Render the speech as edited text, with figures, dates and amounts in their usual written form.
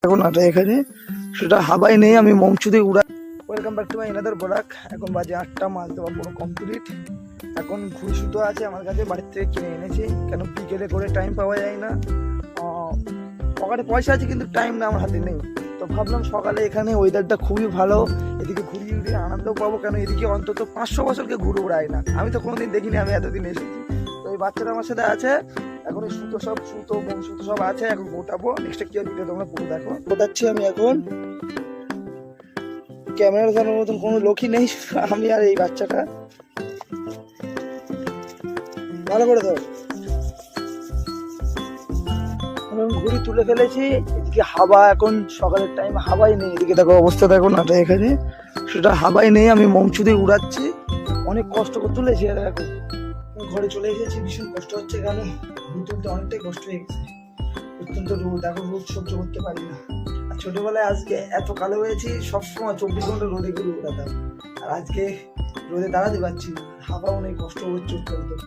এখন আটা এখানে সেটা হাবাই নেই, আমি মমচুদে উড়া। Welcome back to my another blog. এখন বাজে 8টা, মাছ দেওয়া পুরো কমপ্লিট। এখন ঘুড়ি সুতো আছে আমার কাছে, বাড়ির থেকে কিনে এনেছি, কেন বিকেলে করে টাইম পাওয়া যায় না। পকেটে পয়সা আছে কিন্তু টাইম না আমার হাতে নেই। তো ভাবলাম সকালে এখানে ওয়েদারটা খুবই ভালো, এদিকে ঘুরিয়ে উড়িয়ে আনন্দ পাবো, কেন এদিকে অন্তত 500 বছরকে ঘুরে উড়ায় না, আমি তো কোনোদিন দেখিনি, আমি এতদিন এসেছি। তো এই বাচ্চারা আমার সাথে আছে, এখন এই সুতো মোম সুতো সব আছে, এখন গোটাবো। নেক্সট কি ভিডিও তোমরা পুরো দেখো। গোটাচ্ছি আমি এখন, ক্যামেরা ধরার মতন কোনো লোকই নেই, আমি আর এই বাচ্চাটা। ভালো করে দাও। ঘুড়ি তুলে ফেলেছি, এদিকে হাওয়া, এখন সকালের টাইম হাওয়াই নেই, এদিকে দেখো অবস্থা দেখো না এখানে, সেটা হাওয়াই নেই, আমি মমচুদে উড়াচ্ছি, অনেক কষ্ট করে তুলেছি। আর এখন ঘরে চলে এসেছি, ভীষণ কষ্ট হচ্ছে, কেন ঘুড়ি তুলতে অনেকটাই কষ্ট হয়ে গেছে। অত্যন্ত রোদ, এখন রোদ সহ্য করতে পারি না। আর ছোটবেলায় আজকে এত কালো হয়েছি, সবসময় 24 ঘন্টা রোদে ঘুরে উড়াতাম, আর আজকে রোদে দাঁড়াতে পারছি না, হাওয়াও নেই, কষ্ট হচ্ছে অত্যন্ত।